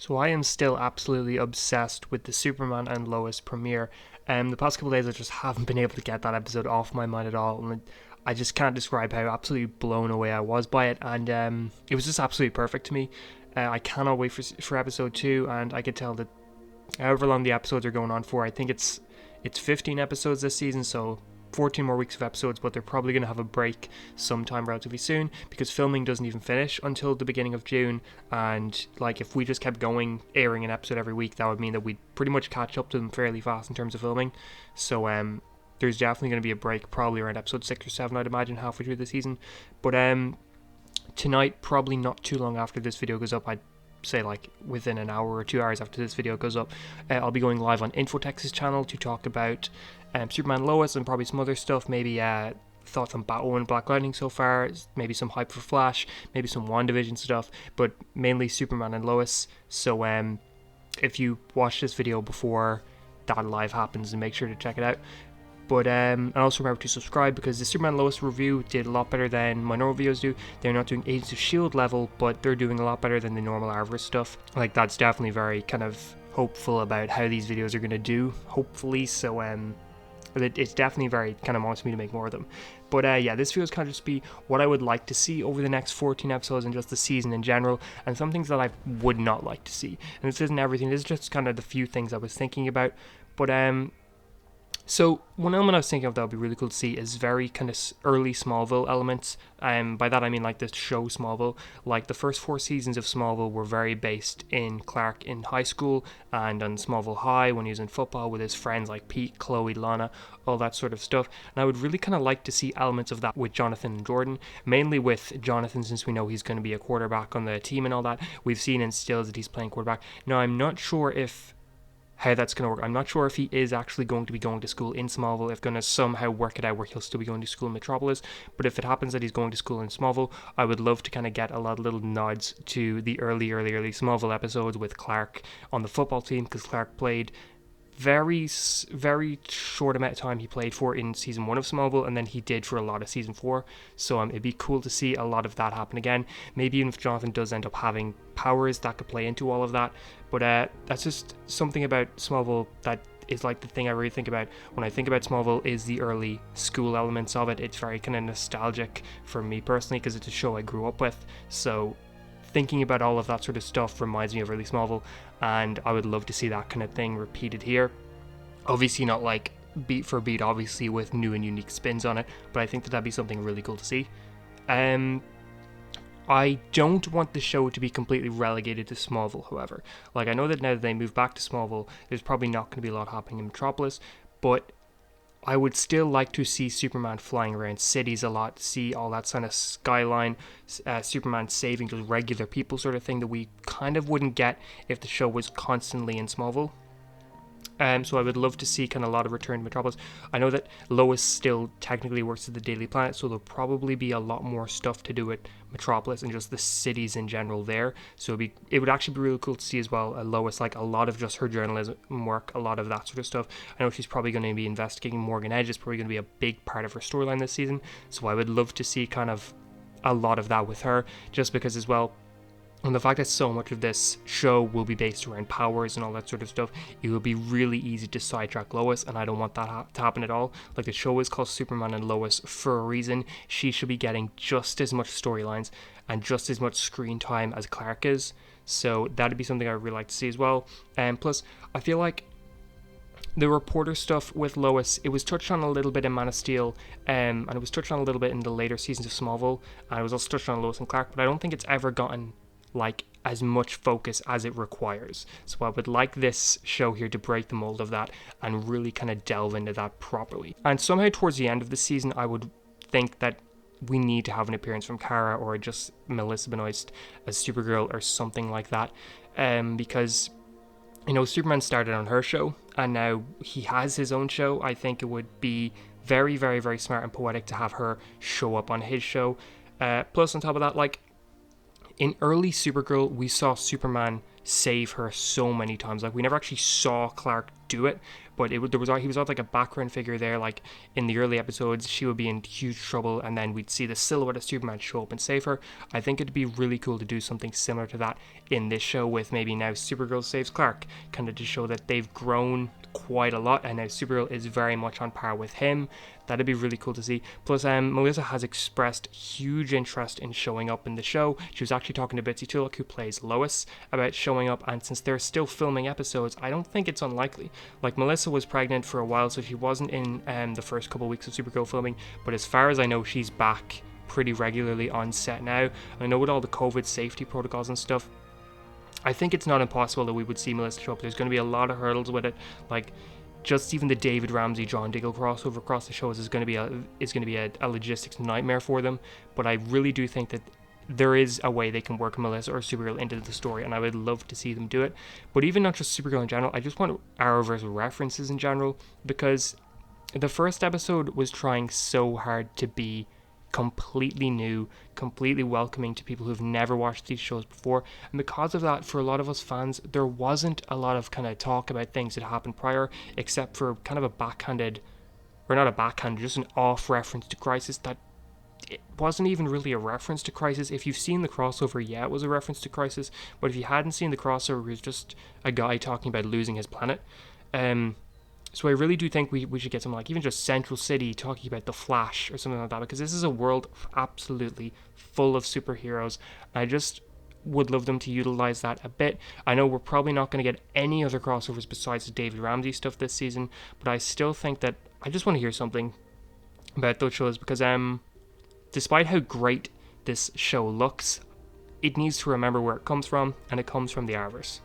So I am still absolutely obsessed with the Superman and Lois premiere. The past couple of days I just haven't been able to get that episode off my mind at all, and I just can't describe how absolutely blown away I was by it. And it was just absolutely perfect to me. I cannot wait for episode 2, and I could tell that however long the episodes are going on for, I think it's 15 episodes this season, so 14 more weeks of episodes, but they're probably going to have a break sometime relatively soon because filming doesn't even finish until the beginning of June. And like, if we just kept going, airing an episode every week, that would mean that we'd pretty much catch up to them fairly fast in terms of filming. So there's definitely going to be a break, probably around episode 6 or 7, I'd imagine, halfway through the season. But tonight, probably not too long after this video goes up, I'd say like within an hour or 2 hours after this video goes up, I'll be going live on INFOTEX's channel to talk about Superman Lois and probably some other stuff, maybe thoughts on Batwoman, Black Lightning so far, maybe some hype for Flash, maybe some WandaVision stuff, but mainly Superman and Lois. So if you watch this video before that live happens, then make sure to check it out. But and also remember to subscribe, because the Superman Lois review did a lot better than my normal videos do. They're not doing Agents of S.H.I.E.L.D. level, but they're doing a lot better than the normal Arrowverse stuff. Like, that's definitely very kind of hopeful about how these videos are going to do, hopefully. So it's definitely very kind of wants me to make more of them. But yeah, this video is kind of just be what I would like to see over the next 14 episodes and just the season in general, and some things that I would not like to see. And this isn't everything, this is just kind of the few things I was thinking about. But so one element I was thinking of that would be really cool to see is very kind of early Smallville elements. By that I mean like the show Smallville. Like the first 4 seasons of Smallville were very based in Clark in high school and on Smallville High when he was in football with his friends like Pete, Chloe, Lana, all that sort of stuff. And I would really kind of like to see elements of that with Jonathan and Jordan, mainly with Jonathan, since we know he's going to be a quarterback on the team and all that. We've seen in stills that he's playing quarterback. Now, I'm not sure how that's going to work. I'm not sure if he is actually going to be going to school in Smallville, if going to somehow work it out where he'll still be going to school in Metropolis. But if it happens that he's going to school in Smallville, I would love to kind of get a lot of little nods to the early Smallville episodes with Clark on the football team, because Clark played very short amount of time he played for in season 1 of Smallville, and then he did for a lot of season 4. So it'd be cool to see a lot of that happen again. Maybe even if Jonathan does end up having powers, that could play into all of that. But that's just something about Smallville that is like the thing I really think about when I think about Smallville, is the early school elements of it. It's very kind of nostalgic for me personally, because it's a show I grew up with. So thinking about all of that sort of stuff reminds me of early Smallville, and I would love to see that kind of thing repeated here. Obviously not like beat for beat, obviously with new and unique spins on it, but I think that'd be something really cool to see. I don't want the show to be completely relegated to Smallville, however. Like, I know that now that they move back to Smallville, there's probably not going to be a lot happening in Metropolis, but I would still like to see Superman flying around cities a lot, see all that kind of skyline, Superman saving just regular people sort of thing that we kind of wouldn't get if the show was constantly in Smallville. So I would love to see kind of a lot of return to Metropolis. I know that Lois still technically works at the Daily Planet, so there'll probably be a lot more stuff to do at Metropolis and just the cities in general there. So it would actually be really cool to see as well Lois, like a lot of just her journalism work, a lot of that sort of stuff. I know she's probably going to be investigating Morgan Edge. It's probably going to be a big part of her storyline this season. So I would love to see kind of a lot of that with her, just because as well, and the fact that so much of this show will be based around powers and all that sort of stuff, it will be really easy to sidetrack Lois, and I don't want that to happen at all. Like, the show is called Superman and Lois for a reason. She should be getting just as much storylines and just as much screen time as Clark is. So that'd be something I'd really like to see as well. And plus, I feel like the reporter stuff with Lois, it was touched on a little bit in Man of Steel, and it was touched on a little bit in the later seasons of Smallville, and it was also touched on Lois and Clark, but I don't think it's ever gotten like as much focus as it requires. So I would like this show here to break the mold of that and really kind of delve into that properly. And somehow towards the end of the season, I would think that we need to have an appearance from Kara or just Melissa Benoist as Supergirl or something like that, because, you know, Superman started on her show and now he has his own show. I think it would be very smart and poetic to have her show up on his show. Plus on top of that, like, in early Supergirl, we saw Superman save her so many times. Like, we never actually saw Clark do it, but he was like a background figure there. Like in the early episodes, she would be in huge trouble, and then we'd see the silhouette of Superman show up and save her. I think it'd be really cool to do something similar to that in this show, with maybe now Supergirl saves Clark, kind of to show that they've grown quite a lot, and now Supergirl is very much on par with him. That'd be really cool to see. Plus, Melissa has expressed huge interest in showing up in the show. She was actually talking to Bitsie Tulloch, who plays Lois, about showing up, and since they're still filming episodes, I don't think it's unlikely. Like, Melissa was pregnant for a while, so she wasn't in the first couple of weeks of Supergirl filming, but as far as I know, she's back pretty regularly on set now. I know with all the COVID safety protocols and stuff, I think it's not impossible that we would see Melissa show up. There's going to be a lot of hurdles with it, like just even the David Ramsey John Diggle crossover across the shows is going to be a logistics nightmare for them. But I really do think that there is a way they can work Melissa or Supergirl into the story, and I would love to see them do it. But even not just Supergirl in general, I just want Arrowverse references in general, because the first episode was trying so hard to be completely new, completely welcoming to people who've never watched these shows before, and because of that, for a lot of us fans, there wasn't a lot of kind of talk about things that happened prior, except for kind of a backhanded, or not a backhand, just an off reference to Crisis that it wasn't even really a reference to Crisis. If you've seen the crossover, yeah, it was a reference to Crisis, but if you hadn't seen the crossover, it was just a guy talking about losing his planet. So I really do think we should get something like even just Central City talking about the Flash or something like that, because this is a world absolutely full of superheroes. I just would love them to utilize that a bit. I know we're probably not going to get any other crossovers besides the David Ramsey stuff this season, but I still think that I just want to hear something about those shows, because despite how great this show looks, it needs to remember where it comes from, and it comes from the Arrowverse.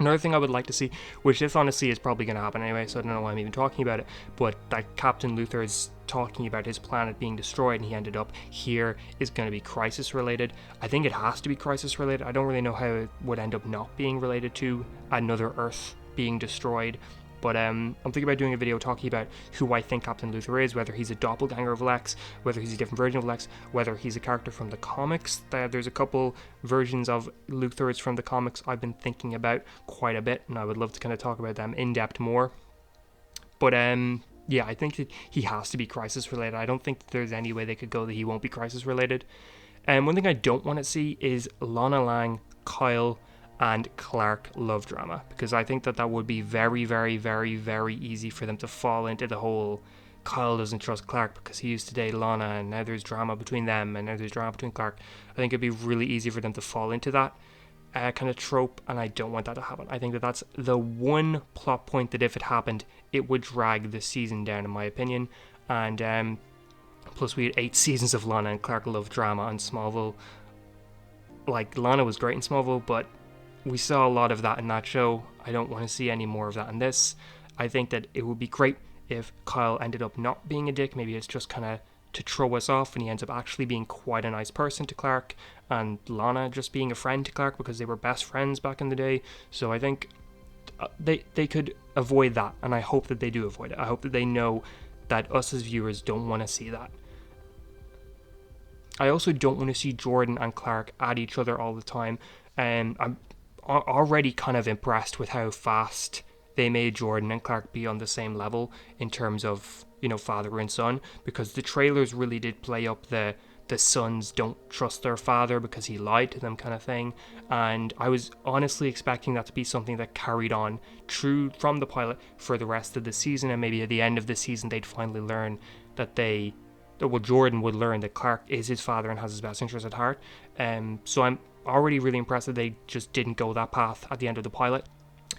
Another thing I would like to see, which this honestly is probably going to happen anyway, so I don't know why I'm even talking about it, but that Captain Luthor is talking about his planet being destroyed and he ended up here, is going to be Crisis related. I think it has to be Crisis related. I don't really know how it would end up not being related to another Earth being destroyed. But I'm thinking about doing a video talking about who I think Captain Luthor is, whether he's a doppelganger of Lex, whether he's a different version of Lex, whether he's a character from the comics. There's a couple versions of Luthors from the comics I've been thinking about quite a bit, and I would love to kind of talk about them in depth more. But yeah, I think that he has to be Crisis related. I don't think there's any way they could go that he won't be Crisis related. And one thing I don't want to see is Lana Lang, Kyle, and Clark love drama, because I think that would be very, very, very, very easy for them to fall into the whole Kyle doesn't trust Clark because he used to date Lana, and now there's drama between them, and now there's drama between Clark. I think it'd be really easy for them to fall into that kind of trope, and I don't want that to happen. I think that that's the one plot point that if it happened, it would drag the season down, in my opinion. And plus we had 8 seasons of Lana and Clark love drama on Smallville. Like, Lana was great in Smallville, but we saw a lot of that in that show. I don't want to see any more of that in this. I think that it would be great if Kyle ended up not being a dick. Maybe it's just kind of to throw us off, and he ends up actually being quite a nice person to Clark, and Lana just being a friend to Clark because they were best friends back in the day. So I think they could avoid that, and I hope that they do avoid it. I hope that they know that us as viewers don't want to see that. I also don't want to see Jordan and Clark at each other all the time, and I'm already kind of impressed with how fast they made Jordan and Clark be on the same level in terms of, you know, father and son, because the trailers really did play up the sons don't trust their father because he lied to them kind of thing, and I was honestly expecting that to be something that carried on true from the pilot for the rest of the season, and maybe at the end of the season they'd finally learn that Jordan would learn that Clark is his father and has his best interest at heart. So I'm already really impressed that they just didn't go that path at the end of the pilot.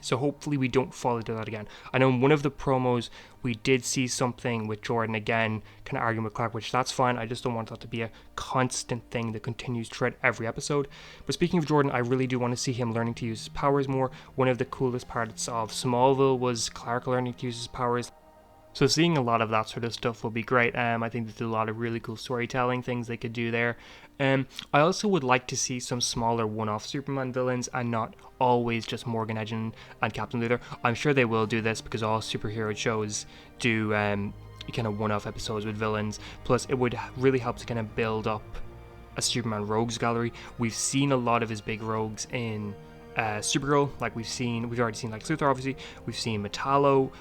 So hopefully we don't fall into that again. I know in one of the promos we did see something with Jordan again, kind of arguing with Clark, which that's fine. I just don't want that to be a constant thing that continues throughout every episode. But speaking of Jordan, I really do want to see him learning to use his powers more. One of the coolest parts of Smallville was Clark learning to use his powers. So seeing a lot of that sort of stuff will be great. I think there's a lot of really cool storytelling things they could do there. I also would like to see some smaller one-off Superman villains and not always just Morgan Edge and Captain Luthor. I'm sure they will do this because all superhero shows do kind of one-off episodes with villains. Plus it would really help to kind of build up a Superman rogues gallery. We've seen a lot of his big rogues in Supergirl, like we've already seen Lex Luthor, obviously. We've seen Metallo.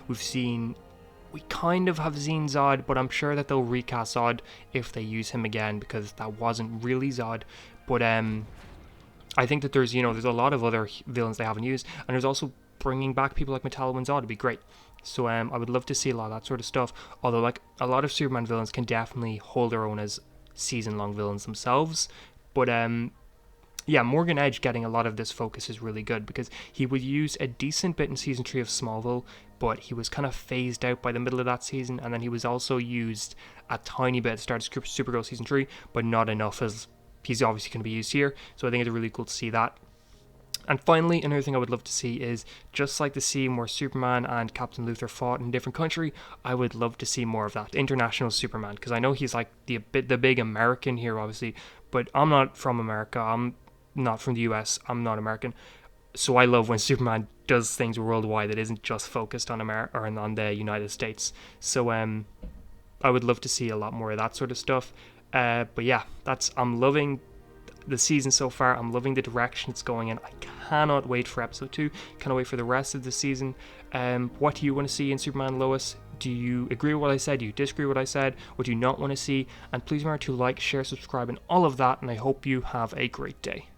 We kind of have seen Zod, but I'm sure that they'll recast Zod if they use him again, because that wasn't really Zod. But I think that there's a lot of other villains they haven't used, and there's also bringing back people like Metallo and Zod would be great. So I would love to see a lot of that sort of stuff. Although, like, a lot of Superman villains can definitely hold their own as season-long villains themselves. But yeah, Morgan Edge getting a lot of this focus is really good, because he would use a decent bit in season 3 of Smallville, but he was kind of phased out by the middle of that season, and then he was also used a tiny bit at the start of Supergirl season 3, but not enough as he's obviously going to be used here. So I think it's really cool to see that. And finally, another thing I would love to see is, just like the scene where Superman and Captain Luthor fought in a different country, I would love to see more of that. International Superman, because I know he's like the big American here, obviously, but I'm not from America, I'm not from the US, I'm not American. So I love when Superman does things worldwide that isn't just focused on America or on the United States. So I would love to see a lot more of that sort of stuff. But yeah, I'm loving the season so far. I'm loving the direction it's going in. I cannot wait for episode 2. Cannot wait for the rest of the season. What do you want to see in Superman Lois? Do you agree with what I said? Do you disagree with what I said? What do you not want to see? And please remember to like, share, subscribe, and all of that. And I hope you have a great day.